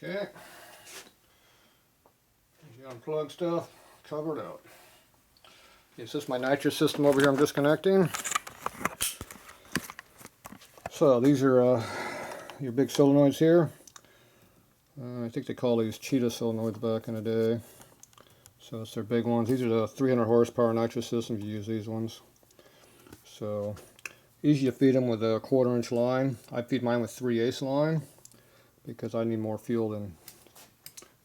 Okay. You unplug stuff, cover it up. Okay, so this is my nitrous system over here I'm disconnecting. So these are your big solenoids here. I think they call these cheetah solenoids back in the day. So it's their big ones. These are the 300 horsepower nitrous systems. You use these ones. So easy to feed them with a 1/4 inch line. I feed mine with 3/8 line because I need more fuel than.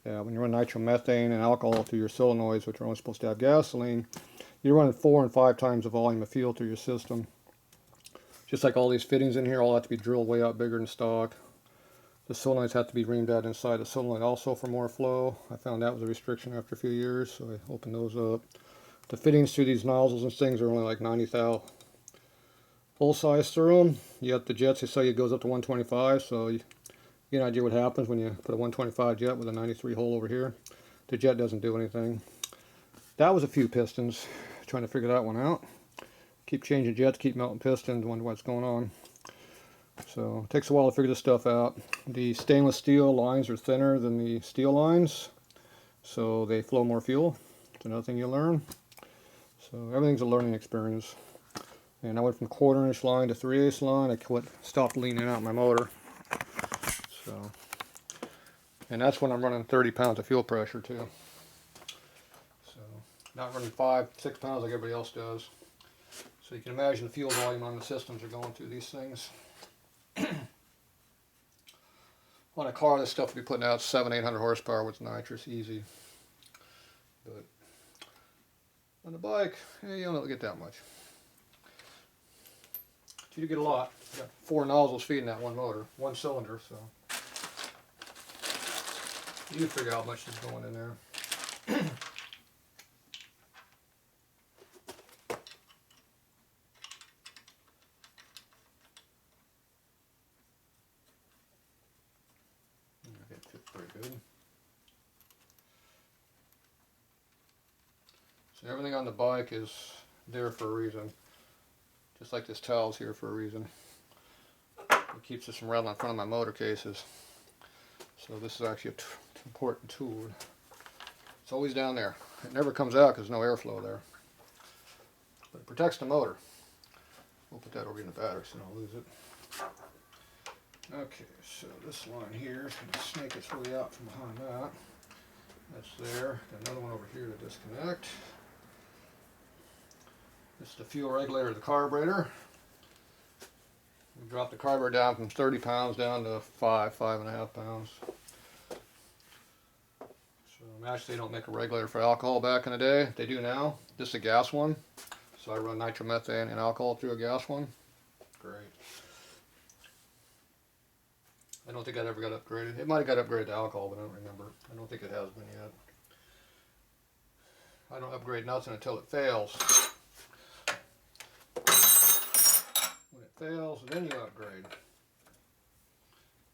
When you run nitromethane and alcohol through your solenoids, which are only supposed to have gasoline, you're running 4 and 5 times the volume of fuel through your system. Just like all these fittings in here, all have to be drilled way out bigger than stock. The solenoids have to be reamed out inside the solenoid also for more flow. I found that was a restriction after a few years, so I opened those up. The fittings to these nozzles and things are only like 90 thou full size through them. Yet the jets, they say it goes up to 125, so you get an idea what happens when you put a 125 jet with a 93 hole over here. The jet doesn't do anything. That was a few pistons, trying to figure that one out. Keep changing jets, keep melting pistons, wonder what's going on. So it takes a while to figure this stuff out. The stainless steel lines are thinner than the steel lines, so they flow more fuel. It's another thing you learn. So everything's a learning experience. And I went from 1/4 inch line to 3/8 line. I stopped leaning out my motor. So, and that's when I'm running 30 pounds of fuel pressure too. So not running 5, 6 pounds like everybody else does. So you can imagine the fuel volume on the systems are going through these things. On a car, this stuff will be putting out 700-800 horsepower with nitrous, easy. But on the bike, you don't get that much. But you do get a lot. You got 4 nozzles feeding that one motor, 1 cylinder, so you can figure out how much is going in there. It fits pretty good. So everything on the bike is there for a reason. Just like this towel's here for a reason. It keeps this from rattling in front of my motor cases. So this is actually an important tool. It's always down there. It never comes out because there's no airflow there. But it protects the motor. We'll put that over in the battery so I don't lose it. Okay, so this line here is going to snake its way out from behind that. That's there. Got another one over here to disconnect. This is the fuel regulator of the carburetor. We dropped the carburetor down from 30 pounds down to 5.5 pounds. So actually they don't make a regulator for alcohol back in the day. They do now. This is a gas one. So I run nitromethane and alcohol through a gas one. Great. I don't think it ever got upgraded. It might have got upgraded to alcohol, but I don't remember. I don't think it has been yet. I don't upgrade nothing until it fails. When it fails, then you upgrade.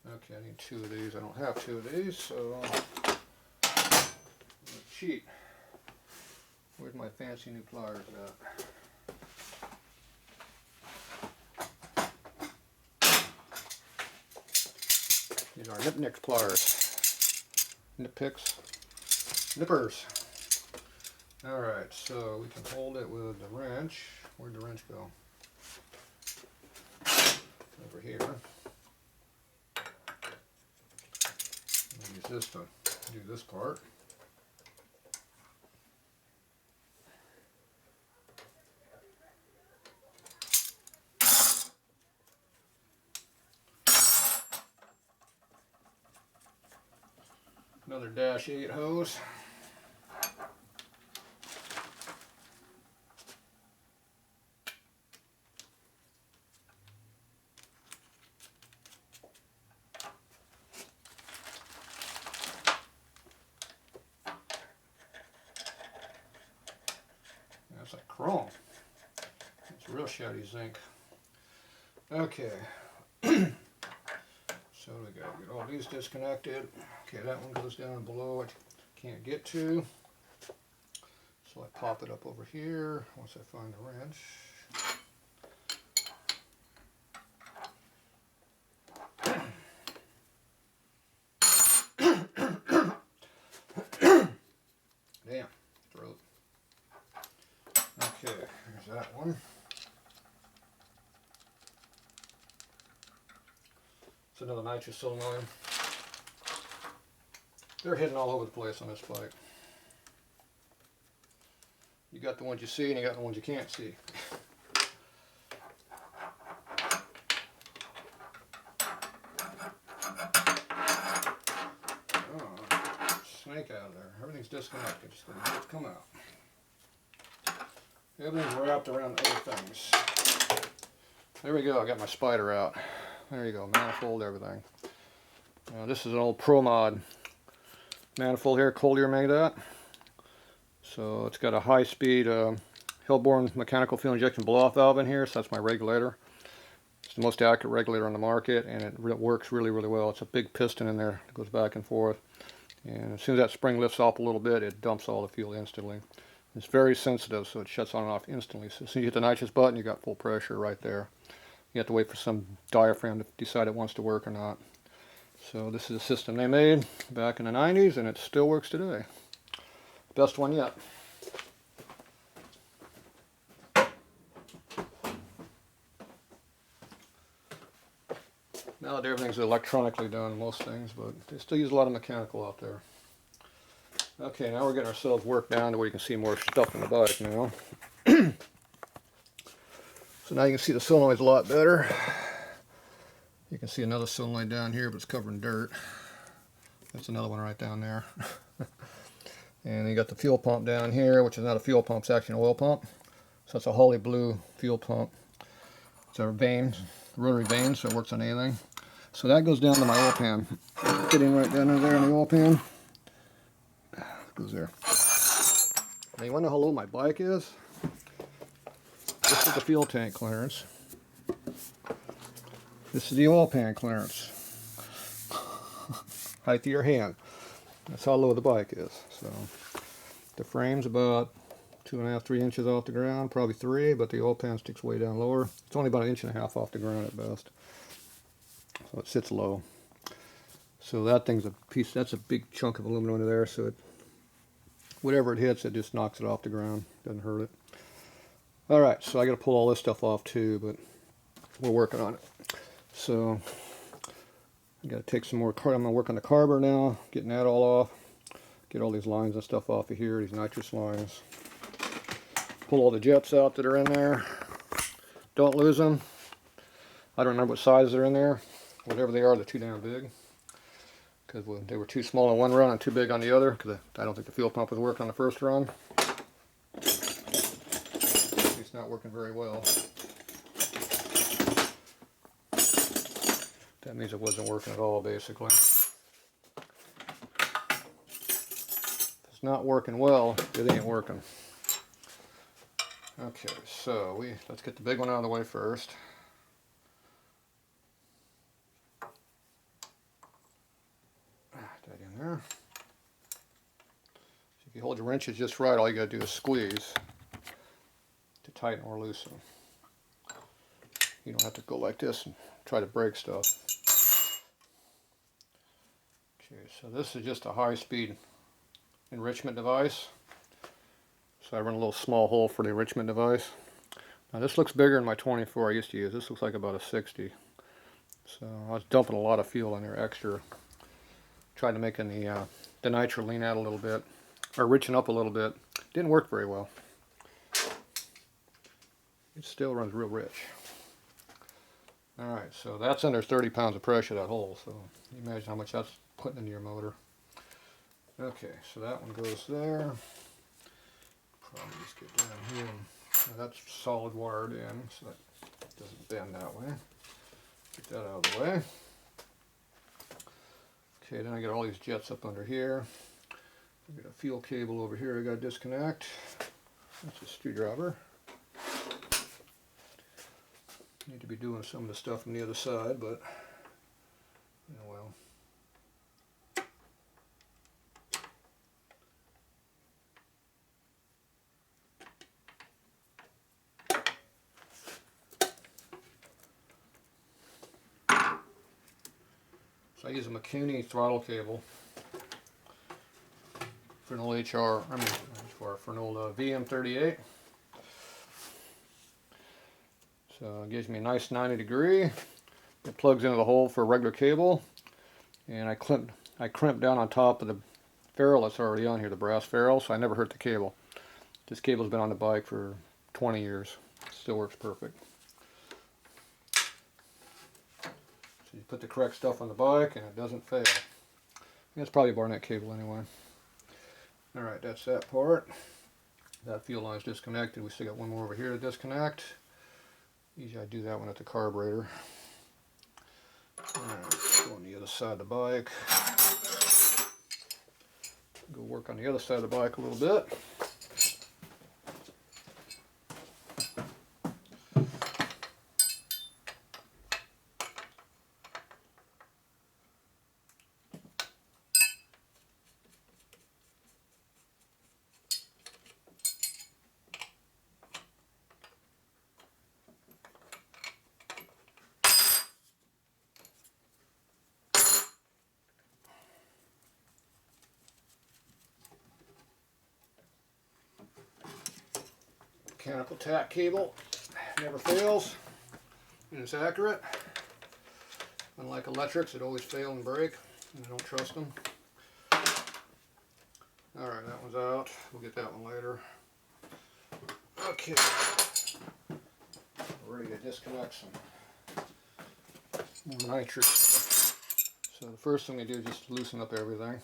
Okay, I need 2 of these. I don't have 2 of these, so I'm gonna cheat. Where's my fancy new pliers at? These are nip pliers. Nip picks. Nippers. Alright, so we can hold it with the wrench. Where'd the wrench go? Over here. I'll use this to do this part. Another -8 hose. That's like chrome. It's real shiny zinc. Okay. So we got to get all these disconnected. Okay, that one goes down below. I can't get to. So I pop it up over here once I find the wrench. one. It's another Nitrous solenoid. They're hidden all over the place on this bike. You got the ones you see and you got the ones you can't see. Oh, snake out of there. Everything's disconnected. Just gonna have to come out. Everything's wrapped around other things. There we go. I got my spider out. There you go. Manifold, everything. Now this is an old Pro Mod manifold here, cold air made that. So it's got a high speed Hillborn mechanical fuel injection blow-off valve in here, so that's my regulator. It's the most accurate regulator on the market, and it works really, really well. It's a big piston in there that goes back and forth. And as soon as that spring lifts off a little bit, it dumps all the fuel instantly. It's very sensitive, so it shuts on and off instantly. So as soon as you hit the nitrous button, you got full pressure right there. You have to wait for some diaphragm to decide it wants to work or not. So this is a system they made back in the 90s, and it still works today. Best one yet. Now that everything's electronically done, most things, but they still use a lot of mechanical out there. Okay, now we're getting ourselves worked down to where you can see more stuff in the bike now. So now you can see the solenoids a lot better. You can see another solenoid down here, but it's covered in dirt. That's another one right down there. And you got the fuel pump down here, which is not a fuel pump, it's actually an oil pump. So it's a Harley blue fuel pump. It's a vane, rotary vane, so it works on anything. So that goes down to my oil pan. Fitting right down in there in the oil pan. It goes there. Now you want to know how low my bike is? This is the fuel tank clearance. This is the oil pan clearance. Height of your hand. That's how low the bike is. So the frame's about 2.5, 3 inches off the ground, probably 3, but the oil pan sticks way down lower. It's only about 1.5 inches off the ground at best. So it sits low. So that thing's a piece, that's a big chunk of aluminum under there, so it, whatever it hits, it just knocks it off the ground, doesn't hurt it. Alright, so I gotta pull all this stuff off too, but we're working on it. So I gotta take some more, I'm gonna work on the carburetor now, getting that all off. Get all these lines and stuff off of here, these nitrous lines. Pull all the jets out that are in there. Don't lose them. I don't remember what size they're in there. Whatever they are, they're too damn big. Because they were too small on one run and too big on the other, because I don't think the fuel pump was working on the first run. It's not working very well. That means it wasn't working at all, basically. It's not working well, it ain't working. Okay, so let's get the big one out of the way first. That in there. So if you hold your wrenches just right, all you gotta do is squeeze to tighten or loosen. You don't have to go like this and try to break stuff. Okay, so this is just a high-speed enrichment device. So I run a little small hole for the enrichment device. Now this looks bigger than my 24 I used to use. This looks like about a 60. So I was dumping a lot of fuel in there extra. Tried to make the nitro lean out a little bit, or richen up a little bit. Didn't work very well. It still runs real rich. Alright, so that's under 30 pounds of pressure, that hole. So you imagine how much that's putting into your motor. Okay, so that one goes there. Probably just get down here. Now that's solid wired in, so that doesn't bend that way. Get that out of the way. Okay, then I got all these jets up under here. I got a fuel cable over here I got to disconnect. That's a screwdriver. Need to be doing some of the stuff from the other side, but oh well. So I use a McCuney throttle cable for an old for an old VM38. So it gives me a nice 90°. It plugs into the hole for a regular cable, and I crimped down on top of the ferrule that's already on here, the brass ferrule, so I never hurt the cable. This cable's been on the bike for 20 years. It still works perfect. So you put the correct stuff on the bike and it doesn't fail. It's probably a Barnett cable anyway. Alright, that's that part. That fuel line's disconnected. We still got one more over here to disconnect. Usually I do that one at the carburetor. Alright, go on the other side of the bike. Go work on the other side of the bike a little bit. Mechanical tack cable never fails and it's accurate. Unlike electrics, it always fail and break, and I don't trust them. Alright, that one's out. We'll get that one later. Okay, we're ready to disconnect some more nitrous. So the first thing we do is just loosen up everything.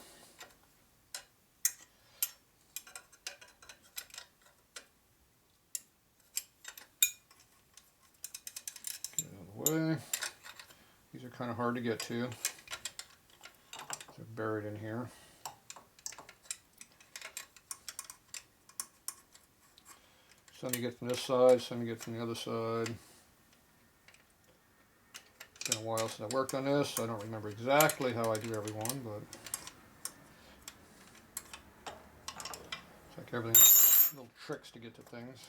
Way. These are kind of hard to get to. They're buried in here. Some you get from this side, some you get from the other side. It's been a while since I worked on this, so I don't remember exactly how I do every one, but it's like everything, little tricks to get to things.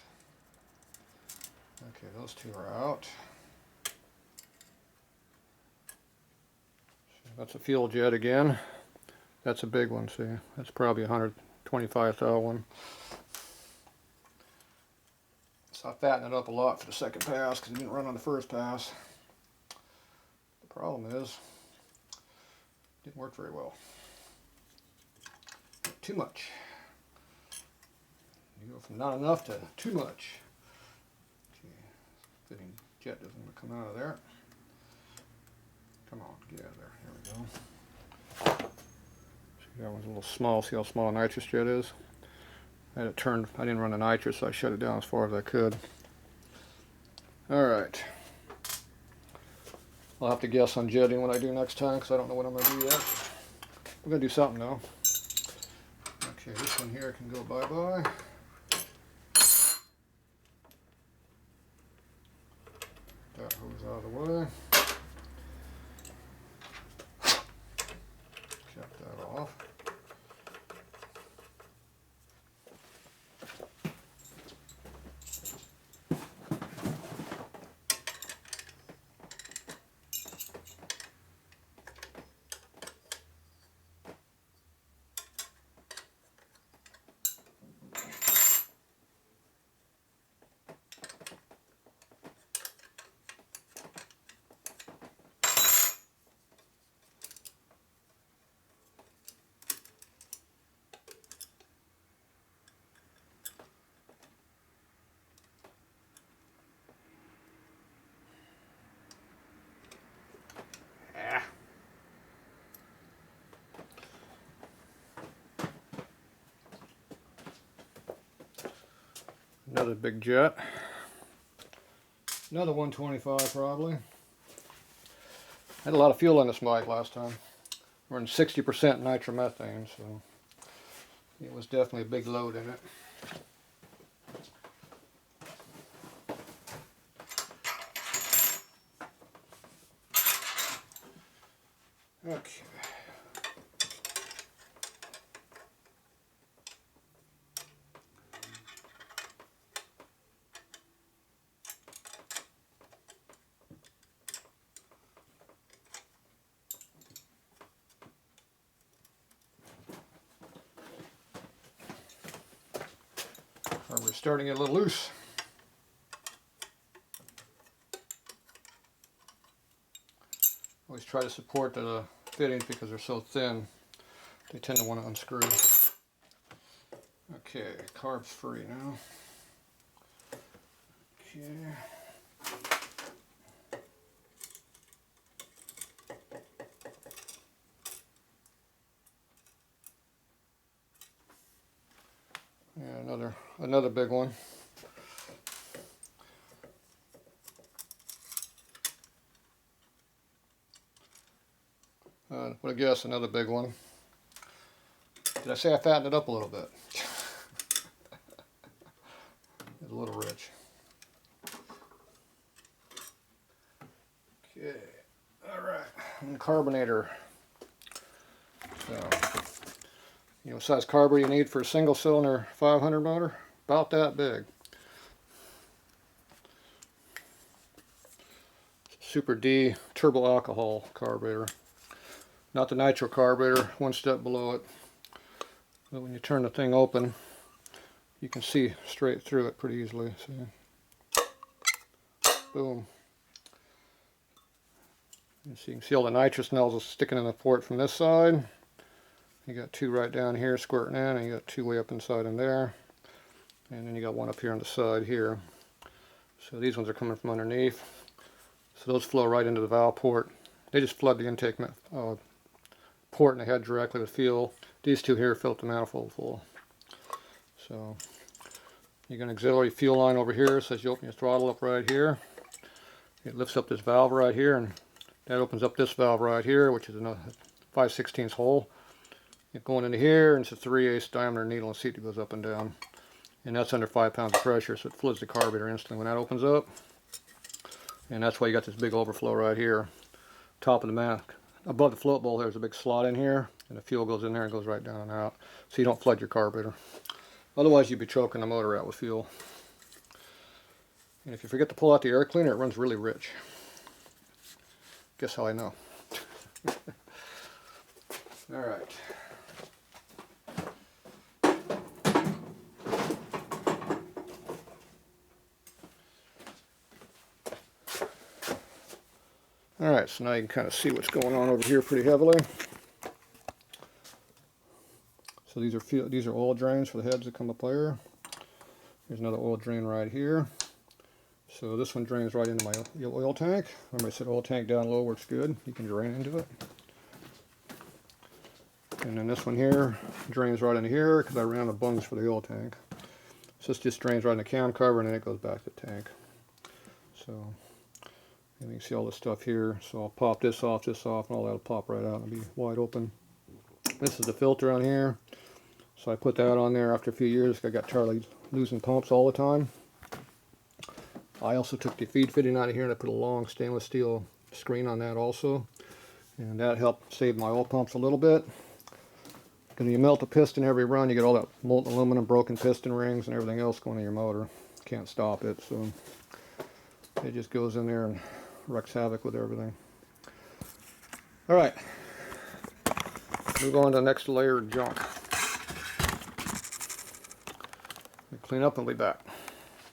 Okay, those two are out. That's a fuel jet again. That's a big one, see? That's probably a 125 thou one. So I fattened it up a lot for the second pass because it didn't run on the first pass. The problem is, it didn't work very well. Too much. You go from not enough to too much. Okay, fitting jet doesn't want to come out of there. Come on, get out of there. There we go. See, that one's a little small. See how small a nitrous jet is? I had it turned. I didn't run the nitrous, so I shut it down as far as I could. Alright. I'll have to guess on jetting what I do next time because I don't know what I'm going to do yet. We're going to do something though. Okay, this one here can go bye-bye. That hose out of the way. Cap that off. Another big jet. Another 125 probably. I had a lot of fuel on this bike last time. We're in 60% nitromethane, so it was definitely a big load in it. Okay. We're starting it a little loose. Always try to support the fittings because they're so thin. They tend to want to unscrew. Okay, carbs free now. Okay. Yeah, another big one. But I guess another big one. Did I say I fattened it up a little bit? It's a little rich. Okay, all right, and the carbonator. So, you know what size carburetor you need for a single cylinder 500 motor? About that big. Super D turbo alcohol carburetor. Not the nitro carburetor, one step below it. But when you turn the thing open, you can see straight through it pretty easily. See? Boom. And so you can see all the nitrous nozzles sticking in the port from this side. You got two right down here squirting in, and you got two way up inside in there. And then you got one up here on the side here. So these ones are coming from underneath. So those flow right into the valve port. They just flood the intake port in the head directly with fuel. These two here fill the manifold full. So you got an auxiliary fuel line over here. So as you open your throttle up right here, it lifts up this valve right here, and that opens up this valve right here, which is a 5/16 hole. It's going into here, and it's a 3/8 diameter needle and seat that goes up and down. And that's under 5 pounds of pressure, so it floods the carburetor instantly when that opens up. And that's why you got this big overflow right here. Top of the mask. Above the float bowl, there's a big slot in here, and the fuel goes in there and goes right down and out. So you don't flood your carburetor. Otherwise, you'd be choking the motor out with fuel. And if you forget to pull out the air cleaner, it runs really rich. Guess how I know. All right. Alright, so now you can kind of see what's going on over here pretty heavily. So these are oil drains for the heads that come up here. Here's another oil drain right here. So this one drains right into my oil tank. Remember I said oil tank down low works good. You can drain into it. And then this one here drains right into here because I ran the bungs for the oil tank. So this just drains right in the cam cover and then it goes back to the tank. So and you can see all this stuff here. So I'll pop this off, and all that'll pop right out and be wide open. This is the filter on here. So I put that on there after a few years. I got tired of losing pumps all the time. I also took the feed fitting out of here and I put a long stainless steel screen on that also. And that helped save my oil pumps a little bit. Because you melt a piston every run, you get all that molten aluminum, broken piston rings, and everything else going in your motor. Can't stop it, so it just goes in there and wreaks havoc with everything. Alright, move on to the next layer of junk. Clean up and we'll be back.